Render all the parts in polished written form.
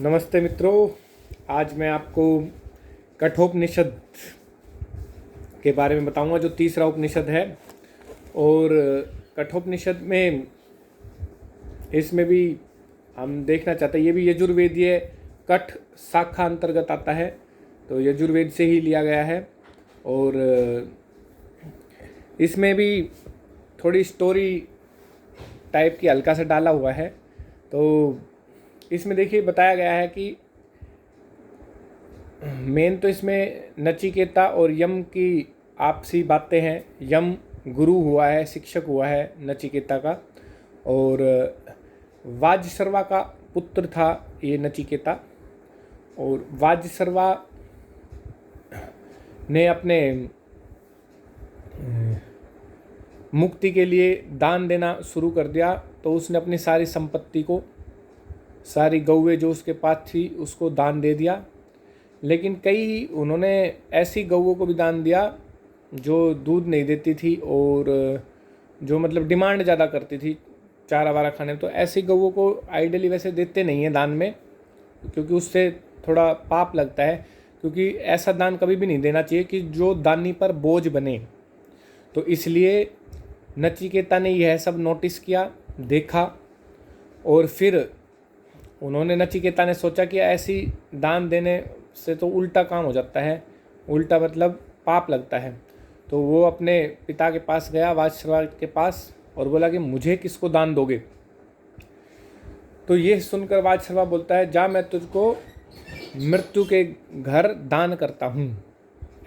नमस्ते मित्रों। आज मैं आपको कठोपनिषद के बारे में बताऊंगा, जो तीसरा उपनिषद है। और कठोपनिषद में इसमें भी हम देखना चाहते हैं, ये भी यजुर्वेदीय कठ शाखा अंतर्गत आता है, तो यजुर्वेद से ही लिया गया है। और इसमें भी थोड़ी स्टोरी टाइप की हल्का सा डाला हुआ है। तो इसमें देखिए बताया गया है कि मेन तो इसमें नचिकेता और यम की आपसी बातें हैं। यम गुरु हुआ है, शिक्षक हुआ है नचिकेता का, और वाजसर्वा का पुत्र था ये नचिकेता। और वाजसर्वा ने अपने मुक्ति के लिए दान देना शुरू कर दिया। तो उसने अपनी सारी संपत्ति को, सारी गौवें जो उसके पास थी, उसको दान दे दिया। लेकिन कई उन्होंने ऐसी गौवों को भी दान दिया जो दूध नहीं देती थी और जो मतलब डिमांड ज़्यादा करती थी चारा वारा खाने में। तो ऐसी गौवों को आइडियली वैसे देते नहीं हैं दान में, क्योंकि उससे थोड़ा पाप लगता है। क्योंकि ऐसा दान कभी भी नहीं देना चाहिए कि जो दानी पर बोझ बने। तो इसलिए नचिकेता ने यह सब नोटिस किया, देखा, और फिर उन्होंने नचिकेता ने सोचा कि ऐसी दान देने से तो उल्टा काम हो जाता है, उल्टा मतलब पाप लगता है। तो वो अपने पिता के पास गया, वाजसर्वा के पास, और बोला कि मुझे किसको दान दोगे। तो ये सुनकर वाजसर्वा बोलता है, जा मैं तुझको मृत्यु के घर दान करता हूँ,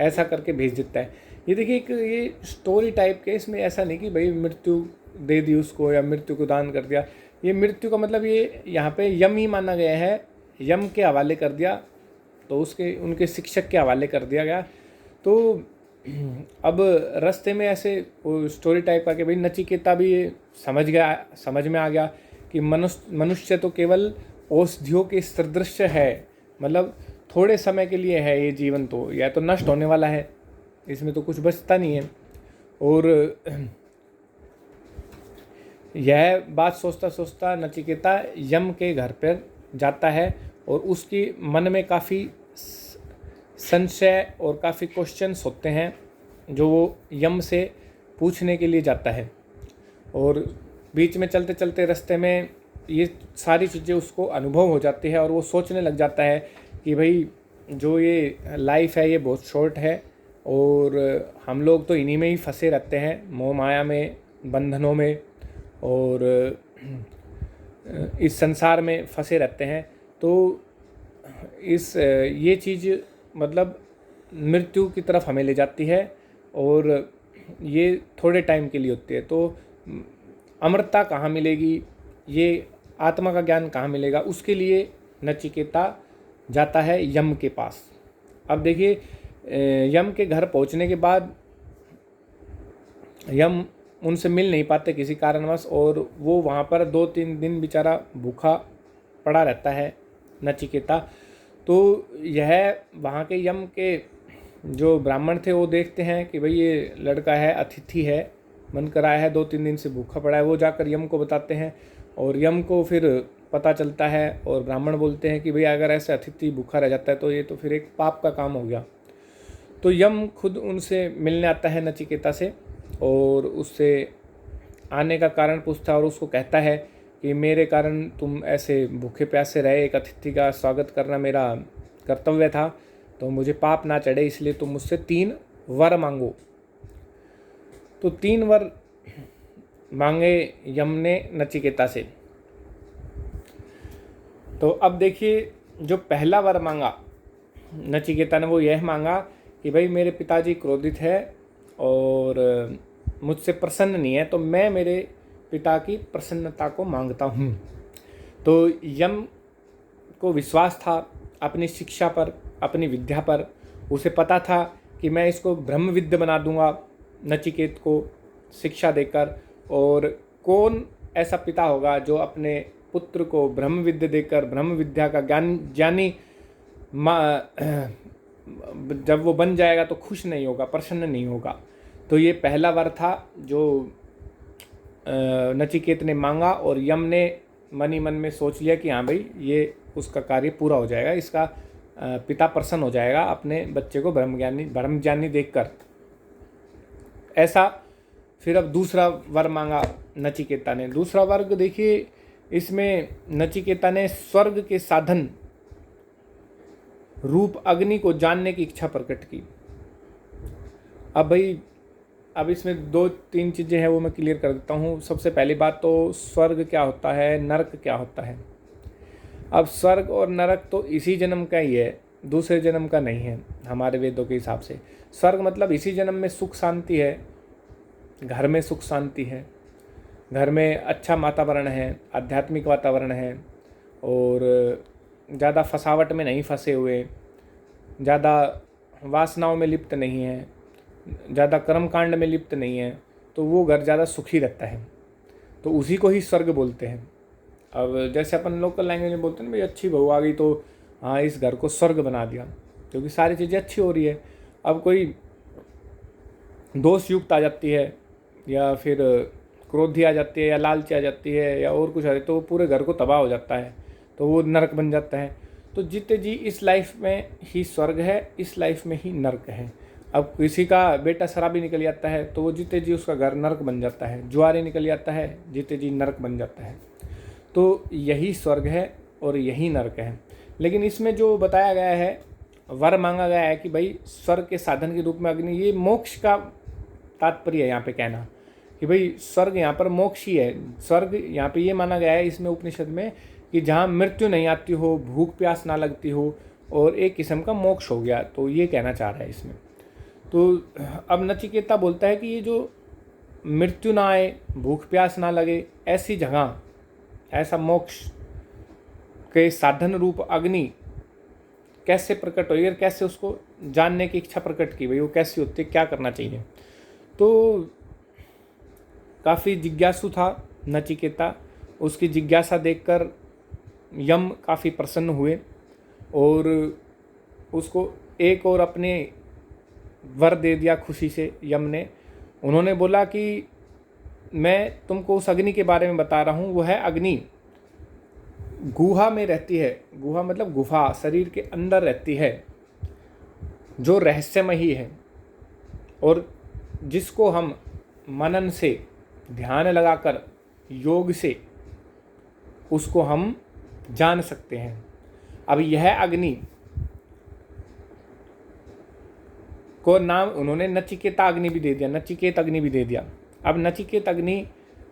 ऐसा करके भेज देता है। ये देखिए एक ये स्टोरी टाइप के, इसमें ऐसा नहीं कि भाई मृत्यु दे दी उसको या मृत्यु को दान कर दिया। ये मृत्यु का मतलब ये यहाँ पे यम ही माना गया है, यम के हवाले कर दिया, तो उसके उनके शिक्षक के हवाले कर दिया गया। तो अब रास्ते में ऐसे वो स्टोरी टाइप का कि भाई नचिकेता भी ये समझ में आ गया कि मनुष्य तो केवल औषधियों के सदृश है, मतलब थोड़े समय के लिए है ये जीवन, तो या तो नष्ट होने वाला है, इसमें तो कुछ बचता नहीं है। और यह बात सोचता सोचता नचिकेता यम के घर पर जाता है, और उसकी मन में काफ़ी संशय और काफ़ी क्वेश्चंस होते हैं जो वो यम से पूछने के लिए जाता है। और बीच में चलते चलते रास्ते में ये सारी चीज़ें उसको अनुभव हो जाती है, और वो सोचने लग जाता है कि भाई जो ये लाइफ है ये बहुत शॉर्ट है, और हम लोग तो इन्हीं में ही फंसे रहते हैं, मोह माया में, बंधनों में, और इस संसार में फंसे रहते हैं। तो ये चीज़ मतलब मृत्यु की तरफ हमें ले जाती है, और ये थोड़े टाइम के लिए होती है। तो अमरता कहाँ मिलेगी, ये आत्मा का ज्ञान कहाँ मिलेगा, उसके लिए नचिकेता जाता है यम के पास। अब देखिए यम के घर पहुँचने के बाद यम उनसे मिल नहीं पाते किसी कारणवश, और वो वहाँ पर 2-3 दिन बेचारा भूखा पड़ा रहता है नचिकेता। तो यह वहाँ के यम के जो ब्राह्मण थे वो देखते हैं कि भाई ये लड़का है, अतिथि है, मन कराया है, 2-3 दिन से भूखा पड़ा है। वो जाकर यम को बताते हैं, और यम को फिर पता चलता है, और ब्राह्मण बोलते हैं कि भाई अगर ऐसे अतिथि भूखा रह जाता है तो ये तो फिर एक पाप का काम हो गया। तो यम खुद उनसे मिलने आता है नचिकेता से, और उससे आने का कारण पूछता है, और उसको कहता है कि मेरे कारण तुम ऐसे भूखे प्यासे रहे, एक अतिथि का स्वागत करना मेरा कर्तव्य था, तो मुझे पाप ना चढ़े, इसलिए तुम मुझसे 3 वर मांगो। तो 3 वर मांगे यम ने नचिकेता से। तो अब देखिए जो पहला वर मांगा नचिकेता ने, वो यह मांगा कि भाई मेरे पिताजी क्रोधित है और मुझसे प्रसन्न नहीं है, तो मैं मेरे पिता की प्रसन्नता को मांगता हूँ। तो यम को विश्वास था अपनी शिक्षा पर, अपनी विद्या पर। उसे पता था कि मैं इसको ब्रह्मविद्य बना दूंगा नचिकेत को शिक्षा देकर। और कौन ऐसा पिता होगा जो अपने पुत्र को ब्रह्मविद्य देकर, ब्रह्म विद्या का ज्ञानी जब वो बन जाएगा तो खुश नहीं होगा, प्रसन्न नहीं होगा। तो ये पहला वर था जो नचिकेत ने मांगा, और यम ने मन ही मन में सोच लिया कि हाँ भाई ये उसका कार्य पूरा हो जाएगा, इसका पिता प्रसन्न हो जाएगा अपने बच्चे को ब्रह्मज्ञानी देखकर। ऐसा फिर अब दूसरा वर मांगा नचिकेता ने। दूसरा वर्ग देखिए, इसमें नचिकेता ने स्वर्ग के साधन रूप अग्नि को जानने की इच्छा प्रकट की। अब भाई अब इसमें 2-3 चीज़ें हैं वो मैं क्लियर कर देता हूँ। सबसे पहली बात तो स्वर्ग क्या होता है, नरक क्या होता है। अब स्वर्ग और नरक तो इसी जन्म का ही है, दूसरे जन्म का नहीं है हमारे वेदों के हिसाब से। स्वर्ग मतलब इसी जन्म में सुख शांति है, घर में सुख शांति है, घर में अच्छा वातावरण है, आध्यात्मिक वातावरण है, और ज़्यादा फसावट में नहीं फंसे हुए, ज़्यादा वासनाओं में लिप्त नहीं है, ज़्यादा कर्मकांड में लिप्त नहीं है, तो वो घर ज़्यादा सुखी रहता है, तो उसी को ही स्वर्ग बोलते हैं। अब जैसे अपन लोकल लैंग्वेज में बोलते हैं ना, भाई अच्छी बहू आ गई तो हाँ इस घर को स्वर्ग बना दिया, क्योंकि सारी चीज़ें अच्छी हो रही है। अब कोई दोष युक्त आ जाती है, या फिर क्रोधी आ जाती है, या लालची आ जाती है, या और कुछ आ जाती है, तो पूरे घर को तबाह हो जाता है, तो वो नरक बन जाता है। तो जीते जी इस लाइफ में ही स्वर्ग है, इस लाइफ में ही नरक है। अब किसी का बेटा शराबी निकल जाता है तो वो जीते जी उसका घर नरक बन जाता है, जुआरी निकल जाता है जीते जी नरक बन जाता है। तो यही स्वर्ग है और यही नरक है। लेकिन इसमें जो बताया गया है, वर मांगा गया है कि भाई स्वर्ग के साधन के रूप में अग्नि, ये मोक्ष का तात्पर्य है यहाँ पे कहना कि भाई स्वर्ग यहाँ पर मोक्ष ही है। स्वर्ग यहाँ पे ये माना गया है इसमें उपनिषद में कि जहाँ मृत्यु नहीं आती हो, भूख प्यास ना लगती हो, और एक किस्म का मोक्ष हो गया, तो ये कहना चाह रहा है इसमें। तो अब नचिकेता बोलता है कि ये जो मृत्यु ना आए, भूख प्यास ना लगे, ऐसी जगह, ऐसा मोक्ष के साधन रूप अग्नि कैसे प्रकट हुई और कैसे उसको जानने की इच्छा प्रकट की, भाई वो कैसी होती है, क्या करना चाहिए। तो काफ़ी जिज्ञासु था नचिकेता। उसकी जिज्ञासा देखकर यम काफ़ी प्रसन्न हुए और उसको एक और अपने वर दे दिया खुशी से यम ने। उन्होंने बोला कि मैं तुमको उस अग्नि के बारे में बता रहा हूँ, वो है अग्नि गुहा में रहती है। गुहा मतलब गुफा, शरीर के अंदर रहती है, जो रहस्यमयी है, और जिसको हम मनन से, ध्यान लगाकर, योग से उसको हम जान सकते हैं। अब यह अग्नि को नाम उन्होंने नचिकेता अग्नि भी दे दिया, नचिकेत अग्नि भी दे दिया। अब नचिकेत अग्नि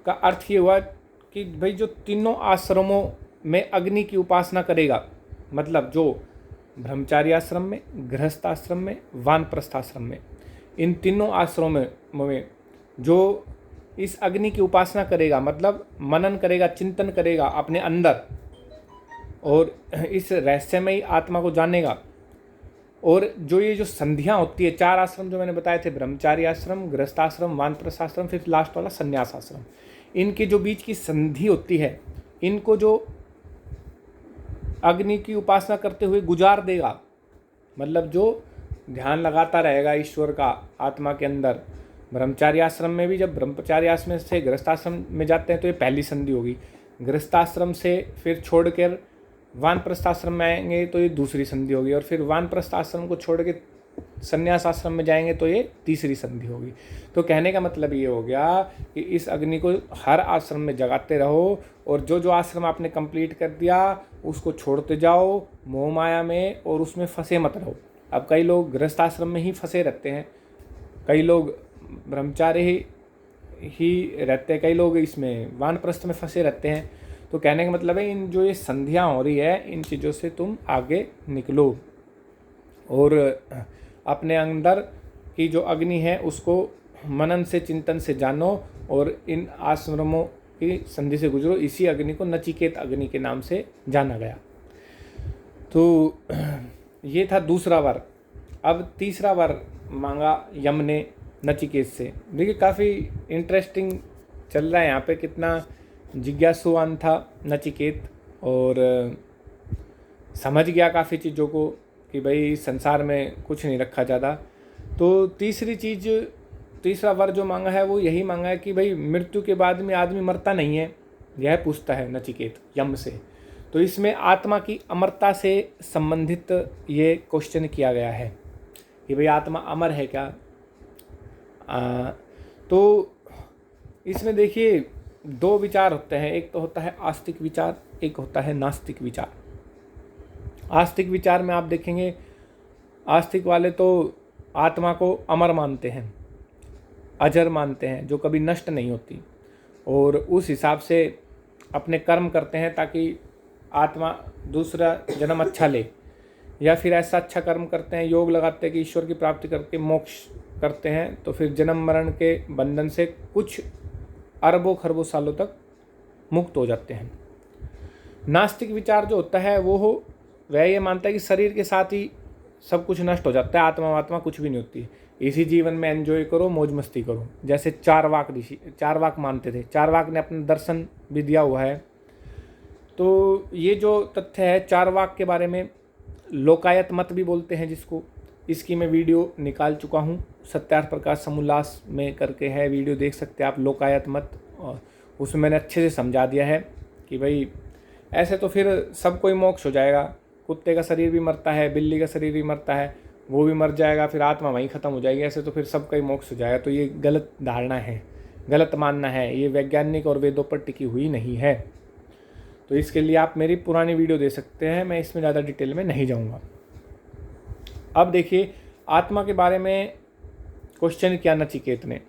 का अर्थ ये हुआ कि भाई जो तीनों आश्रमों में अग्नि की उपासना करेगा, मतलब जो ब्रह्मचार्य आश्रम में, गृहस्थ आश्रम में, वानप्रस्थ आश्रम में, इन तीनों आश्रमों में जो इस अग्नि की उपासना करेगा, मतलब मनन करेगा, चिंतन करेगा अपने अंदर, और इस रहस्यमयी आत्मा को जानेगा, और जो ये जो संधियाँ होती है, 4 आश्रम जो मैंने बताए थे, ब्रह्मचार्य आश्रम, गृहस्थ आश्रम, वानप्रस्थ आश्रम, फिर लास्ट वाला संन्यास आश्रम, इनके जो बीच की संधि होती है, इनको जो अग्नि की उपासना करते हुए गुजार देगा, मतलब जो ध्यान लगाता रहेगा ईश्वर का आत्मा के अंदर। ब्रह्मचार्य आश्रम में भी जब ब्रह्मचार्य आश्रम से गृहस्थाश्रम में जाते हैं तो ये पहली संधि होगी, गृहस्थाश्रम से फिर छोड़कर वानप्रस्थ आश्रम में आएंगे तो ये दूसरी संधि होगी, और फिर वानप्रस्थ आश्रम को छोड़ के संन्यास आश्रम में जाएंगे तो ये तीसरी संधि होगी। तो कहने का मतलब ये हो गया कि इस अग्नि को हर आश्रम में जगाते रहो, और जो जो आश्रम आपने कंप्लीट कर दिया उसको छोड़ते जाओ मोह माया में, और उसमें फंसे मत रहो। अब कई लोग गृहस्थ आश्रम में ही फंसे रहते हैं, कई लोग ब्रह्मचार्य ही रहते हैं, कई लोग इसमें वानप्रस्थ में फंसे रहते हैं। तो कहने का मतलब है इन जो ये संधियाँ हो रही है, इन चीज़ों से तुम आगे निकलो, और अपने अंदर की जो अग्नि है उसको मनन से, चिंतन से जानो, और इन आश्रमों की संधि से गुजरो। इसी अग्नि को नचिकेत अग्नि के नाम से जाना गया। तो ये था दूसरा वर। अब तीसरा वर मांगा यम ने नचिकेत से। देखिए काफ़ी इंटरेस्टिंग चल रहा है यहाँ पे, कितना जिज्ञासुवान था नचिकेत, और समझ गया काफ़ी चीज़ों को कि भाई संसार में कुछ नहीं रखा ज़्यादा। तो तीसरा वर जो मांगा है वो यही मांगा है कि भाई मृत्यु के बाद में आदमी मरता नहीं है, यह पूछता है नचिकेत यम से। तो इसमें आत्मा की अमरता से संबंधित ये क्वेश्चन किया गया है कि भाई आत्मा अमर है क्या। तो इसमें देखिए दो विचार होते हैं, एक तो होता है आस्तिक विचार, एक होता है नास्तिक विचार। आस्तिक विचार में आप देखेंगे आस्तिक वाले तो आत्मा को अमर मानते हैं, अजर मानते हैं, जो कभी नष्ट नहीं होती, और उस हिसाब से अपने कर्म करते हैं ताकि आत्मा दूसरा जन्म अच्छा ले, या फिर ऐसा अच्छा कर्म करते हैं, योग लगाते हैं कि ईश्वर की प्राप्ति करके मोक्ष करते हैं, तो फिर जन्म मरण के बंधन से कुछ अरबों खरबों सालों तक मुक्त हो जाते हैं। नास्तिक विचार जो होता है वह ये मानता है कि शरीर के साथ ही सब कुछ नष्ट हो जाता है, आत्मा कुछ भी नहीं होती, इसी जीवन में एंजॉय करो, मौज मस्ती करो। जैसे चारवाक ऋषि चारवाक मानते थे, चारवाक ने अपना दर्शन भी दिया हुआ है। तो ये जो तथ्य है चारवाक के बारे में, लोकायत मत भी बोलते हैं जिसको, इसकी मैं वीडियो निकाल चुका हूँ, सत्यार्थ प्रकाश समोल्लास में करके है, वीडियो देख सकते हैं आप, लोकायत मत। और उसमें मैंने अच्छे से समझा दिया है कि भाई ऐसे तो फिर सब कोई मोक्ष हो जाएगा, कुत्ते का शरीर भी मरता है, बिल्ली का शरीर भी मरता है, वो भी मर जाएगा, फिर आत्मा वहीं ख़त्म हो जाएगी, ऐसे तो फिर सबका ही मोक्ष हो जाएगा। तो ये गलत धारणा है, गलत मानना है, ये वैज्ञानिक और वेदों पर टिकी हुई नहीं है। तो इसके लिए आप मेरी पुरानी वीडियो दे सकते हैं, मैं इसमें ज़्यादा डिटेल में नहीं जाऊँगा। अब देखिए आत्मा के बारे में क्वेश्चन किया नचिकेत ने।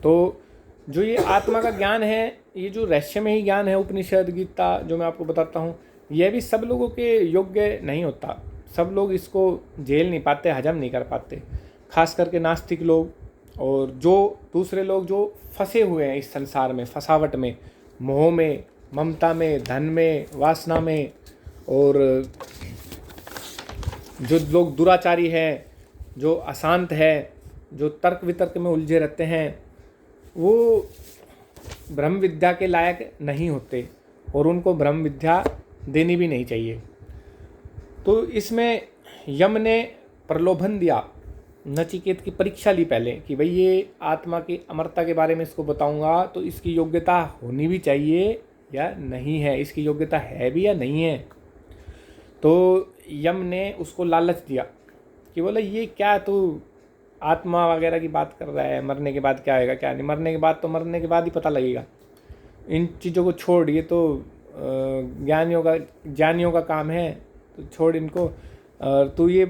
तो जो ये आत्मा का ज्ञान है, ये जो रहस्यमयी ज्ञान है, उपनिषद गीता जो मैं आपको बताता हूँ, यह भी सब लोगों के योग्य नहीं होता। सब लोग इसको झेल नहीं पाते, हजम नहीं कर पाते, खास करके नास्तिक लोग, और जो दूसरे लोग जो फंसे हुए हैं इस संसार में, फसावट में, मोह में, ममता में, धन में, वासना में, और जो लोग दुराचारी हैं, जो अशांत है, जो तर्क वितर्क में उलझे रहते हैं, वो ब्रह्म विद्या के लायक नहीं होते, और उनको ब्रह्म विद्या देनी भी नहीं चाहिए। तो इसमें यम ने प्रलोभन दिया, नचिकेत की परीक्षा ली पहले कि भाई ये आत्मा की अमरता के बारे में इसको बताऊंगा तो इसकी योग्यता होनी भी चाहिए या नहीं है, इसकी योग्यता है भी या नहीं है। तो यम ने उसको लालच दिया कि बोला ये क्या तू आत्मा वगैरह की बात कर रहा है, मरने के बाद क्या आएगा क्या नहीं, मरने के बाद तो मरने के बाद ही पता लगेगा, इन चीज़ों को छोड़, ये तो ज्ञानियों का काम है, तो छोड़ इनको। तू ये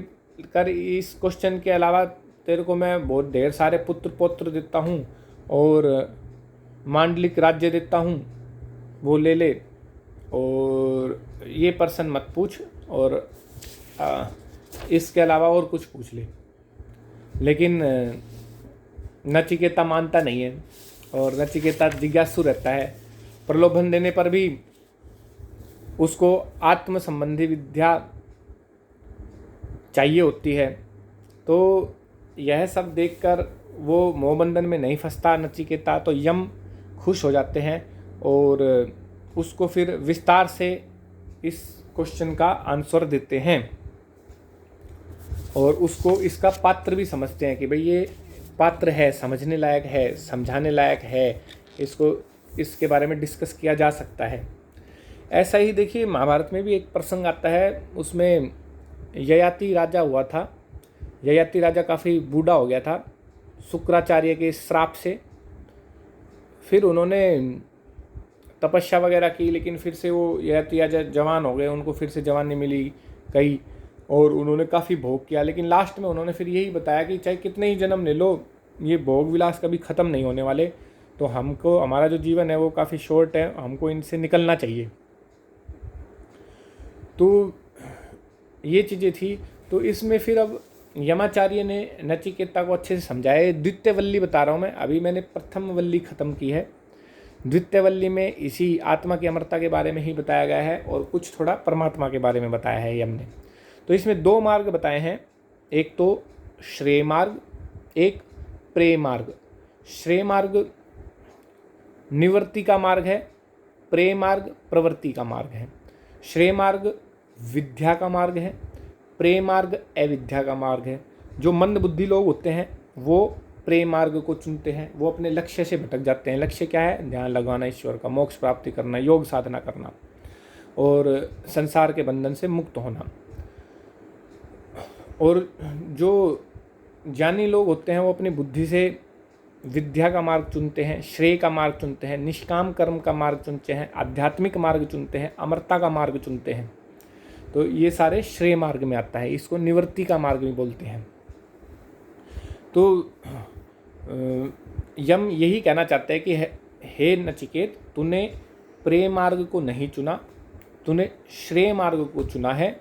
कर, इस क्वेश्चन के अलावा तेरे को मैं बहुत ढेर सारे पुत्र पौत्र देता हूँ और मांडलिक राज्य देता हूँ, वो ले ले, और ये प्रश्न मत पूछ, और इसके अलावा और कुछ पूछ ले। लेकिन नचिकेता मानता नहीं है, और नचिकेता जिज्ञासु रहता है। प्रलोभन देने पर भी उसको आत्म संबंधी विद्या चाहिए होती है। तो यह सब देखकर वो मोहबंधन में नहीं फंसता नचिकेता, तो यम खुश हो जाते हैं और उसको फिर विस्तार से इस क्वेश्चन का आंसर देते हैं, और उसको इसका पात्र भी समझते हैं कि भाई ये पात्र है, समझने लायक है, समझाने लायक है, इसको इसके बारे में डिस्कस किया जा सकता है। ऐसा ही देखिए महाभारत में भी एक प्रसंग आता है, उसमें ययाति राजा हुआ था। ययाति राजा काफ़ी बूढ़ा हो गया था शुक्राचार्य के श्राप से। फिर उन्होंने तपस्या वगैरह की, लेकिन फिर से वो ययाति राजा जवान हो गए, उनको फिर से जवानी मिली कई, और उन्होंने काफ़ी भोग किया। लेकिन लास्ट में उन्होंने फिर यही बताया कि चाहे कितने ही जन्म ले लो, ये भोग विलास कभी ख़त्म नहीं होने वाले, तो हमको हमारा जो जीवन है वो काफ़ी शॉर्ट है, हमको इनसे निकलना चाहिए। तो ये चीज़ें थी। तो इसमें फिर अब यमाचार्य ने नचिकेता को अच्छे से समझाया। द्वितीय वल्ली बता रहा हूँ मैं, अभी मैंने प्रथम वल्ली ख़त्म की है। द्वितीय वल्ली में इसी आत्मा की अमरता के बारे में ही बताया गया है, और कुछ थोड़ा परमात्मा के बारे में बताया है यम ने। तो इसमें दो मार्ग बताए हैं, एक तो श्रेय मार्ग, एक प्रेय मार्ग। श्रेय मार्ग निवृत्ति का मार्ग है, प्रेय मार्ग प्रवृत्ति का मार्ग है। श्रेय मार्ग विद्या का मार्ग है, प्रेय मार्ग अविद्या का मार्ग है। जो मंद बुद्धि लोग होते हैं वो प्रेय मार्ग को चुनते हैं वो अपने लक्ष्य से भटक जाते हैं। लक्ष्य क्या है? ध्यान लगवाना ईश्वर का, मोक्ष प्राप्ति करना, योग साधना करना और संसार के बंधन से मुक्त होना। और जो ज्ञानी लोग होते हैं वो अपनी बुद्धि से विद्या का मार्ग चुनते हैं, श्रेय का मार्ग चुनते हैं, निष्काम कर्म का मार्ग चुनते हैं, आध्यात्मिक मार्ग चुनते हैं, अमरता का मार्ग चुनते हैं। तो ये सारे श्रेय मार्ग में आता है, इसको निवृत्ति का मार्ग भी बोलते हैं। तो यम यही कहना चाहते हैं कि हे नचिकेत, तूने प्रेम मार्ग को नहीं चुना, तूने श्रेय मार्ग को चुना है,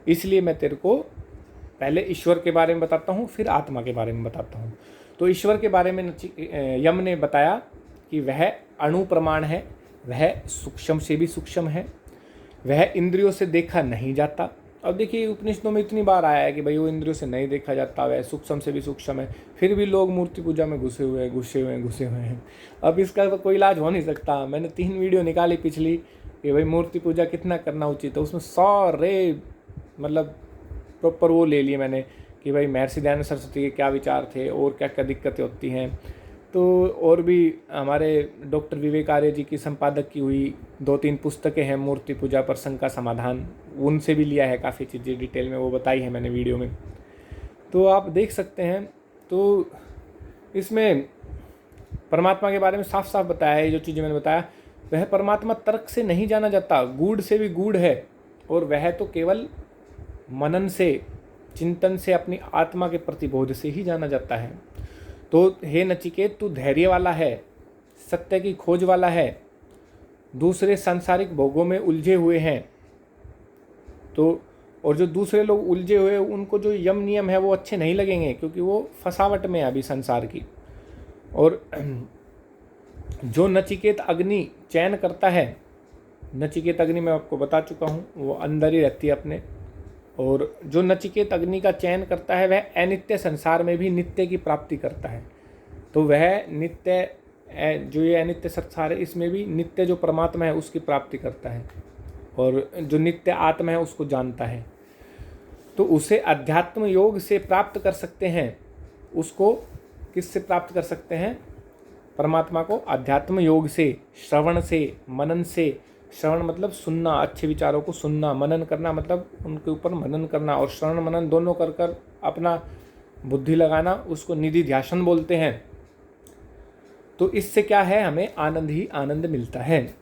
इसलिए मैं तेरे को पहले ईश्वर के बारे में बताता हूँ, फिर आत्मा के बारे में बताता हूँ। तो ईश्वर के बारे में यम ने बताया कि वह अणु प्रमाण है, वह सूक्ष्म से भी सूक्ष्म है, वह इंद्रियों से देखा नहीं जाता। अब देखिए उपनिषदों में इतनी बार आया है कि भाई वो इंद्रियों से नहीं देखा जाता, वह सूक्ष्म से भी सूक्ष्म है, फिर भी लोग मूर्ति पूजा में घुसे हुए हैं। अब इसका तो कोई इलाज हो नहीं सकता। मैंने 3 वीडियो निकाली पिछली कि भाई मूर्ति पूजा कितना करना उचित है, उसमें सारे मतलब प्रॉपर वो ले लिए मैंने कि भाई महर्षि दयानंद सरस्वती के क्या विचार थे और क्या क्या दिक्कतें होती हैं। तो और भी हमारे डॉक्टर विवेक आर्य जी की संपादक की हुई 2-3 पुस्तकें हैं मूर्ति पूजा प्रसंग का समाधान, उनसे भी लिया है काफ़ी चीज़ें, डिटेल में वो बताई है मैंने वीडियो में, तो आप देख सकते हैं। तो इसमें परमात्मा के बारे में साफ साफ बताया है। जो चीज़ें मैंने बताया वह परमात्मा तर्क से नहीं जाना जाता, गूढ़ से भी गूढ़ है, और वह तो केवल मनन से, चिंतन से, अपनी आत्मा के प्रतिबोध से ही जाना जाता है। तो हे नचिकेत, तू धैर्य वाला है, सत्य की खोज वाला है, दूसरे सांसारिक भोगों में उलझे हुए हैं। तो और जो दूसरे लोग उलझे हुए उनको जो यम नियम है वो अच्छे नहीं लगेंगे, क्योंकि वो फसावट में है अभी संसार की। और जो नचिकेत अग्नि चयन करता है, नचिकेत अग्नि मैं आपको बता चुका हूँ, वो अंदर ही रहती है अपने। और जो नचिकेत अग्नि का चयन करता है वह अनित्य संसार में भी नित्य की प्राप्ति करता है। तो वह नित्य, जो ये अनित्य संसार है इसमें भी नित्य जो परमात्मा है उसकी प्राप्ति करता है, और जो नित्य आत्मा है उसको जानता है। तो उसे अध्यात्म योग से प्राप्त कर सकते हैं। उसको किससे प्राप्त कर सकते हैं? परमात्मा को अध्यात्म योग से, श्रवण से, मनन से। श्रवण मतलब सुनना, अच्छे विचारों को सुनना, मनन करना मतलब उनके ऊपर मनन करना, और श्रवण मनन दोनों कर कर अपना बुद्धि लगाना, उसको निधि ध्यासन बोलते हैं। तो इससे क्या है? हमें आनंद ही आनंद मिलता है।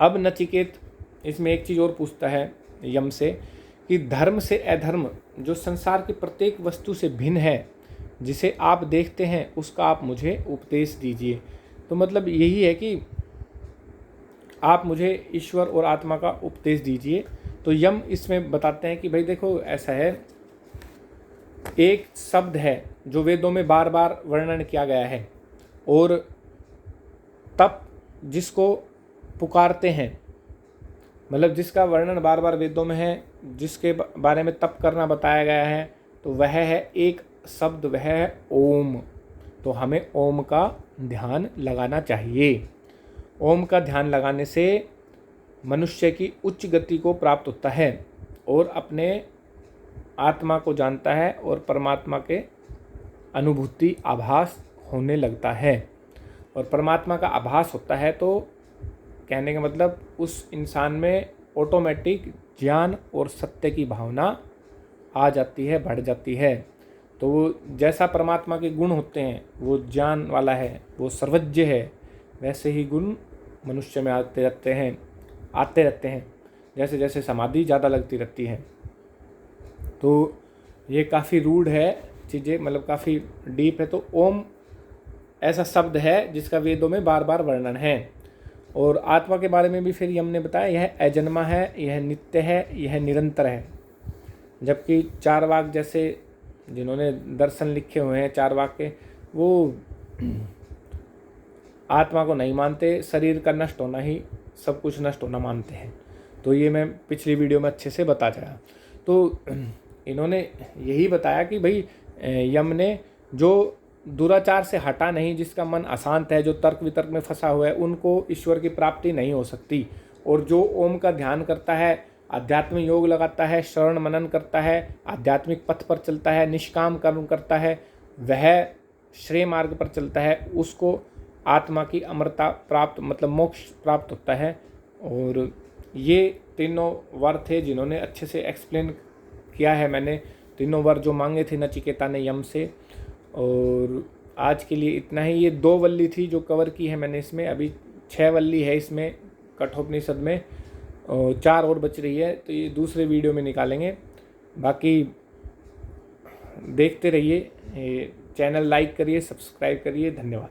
अब नचिकेत इसमें एक चीज़ और पूछता है यम से कि धर्म से अधर्म जो संसार की प्रत्येक वस्तु से भिन्न है, जिसे आप देखते हैं उसका आप मुझे उपदेश दीजिए। तो मतलब यही है कि आप मुझे ईश्वर और आत्मा का उपदेश दीजिए। तो यम इसमें बताते हैं कि भाई देखो ऐसा है, एक शब्द है जो वेदों में बार बार वर्णन किया गया है, और तप जिसको पुकारते हैं, मतलब जिसका वर्णन बार बार वेदों में है, जिसके बारे में तप करना बताया गया है, तो वह है एक शब्द, वह है ओम। तो हमें ओम का ध्यान लगाना चाहिए। ओम का ध्यान लगाने से मनुष्य की उच्च गति को प्राप्त होता है और अपने आत्मा को जानता है और परमात्मा के अनुभूति आभास होने लगता है। और परमात्मा का आभास होता है तो कहने का मतलब उस इंसान में ऑटोमेटिक ज्ञान और सत्य की भावना आ जाती है, बढ़ जाती है। तो वो जैसा परमात्मा के गुण होते हैं, वो ज्ञान वाला है, वो सर्वज्ञ है, वैसे ही गुण मनुष्य में आते रहते हैं जैसे जैसे समाधि ज़्यादा लगती रहती है। तो ये काफ़ी रूढ़ है चीज़ें, मतलब काफ़ी डीप है। तो ओम ऐसा शब्द है जिसका वेदों में बार बार वर्णन है। और आत्मा के बारे में भी फिर यम ने बताया, यह अजन्मा है, यह नित्य है, यह निरंतर है। जबकि चारवाक जैसे जिन्होंने दर्शन लिखे हुए हैं, चारवाक के, वो आत्मा को नहीं मानते, शरीर का नष्ट होना ही सब कुछ नष्ट होना मानते हैं। तो ये मैं पिछली वीडियो में अच्छे से बता जाया। तो इन्होंने यही बताया कि भाई यम ने जो दुराचार से हटा नहीं, जिसका मन अशांत है, जो तर्क वितर्क में फंसा हुआ है, उनको ईश्वर की प्राप्ति नहीं हो सकती। और जो ओम का ध्यान करता है, आध्यात्म योग लगाता है, श्रवण मनन करता है, आध्यात्मिक पथ पर चलता है, निष्काम कर्म करता है, वह श्रेय मार्ग पर चलता है उसको आत्मा की अमरता प्राप्त मतलब मोक्ष प्राप्त होता है। और ये तीनों वर थे जिन्होंने अच्छे से एक्सप्लेन किया है। मैंने तीनों वर जो मांगे थे नचिकेता ने यम से। और आज के लिए इतना ही। ये 2 वल्ली थी जो कवर की है मैंने इसमें, अभी 6 वल्ली है इसमें कठोपनिषद में, और 4 और बच रही है, तो ये दूसरे वीडियो में निकालेंगे। बाकी देखते रहिए, चैनल लाइक करिए, सब्सक्राइब करिए। धन्यवाद।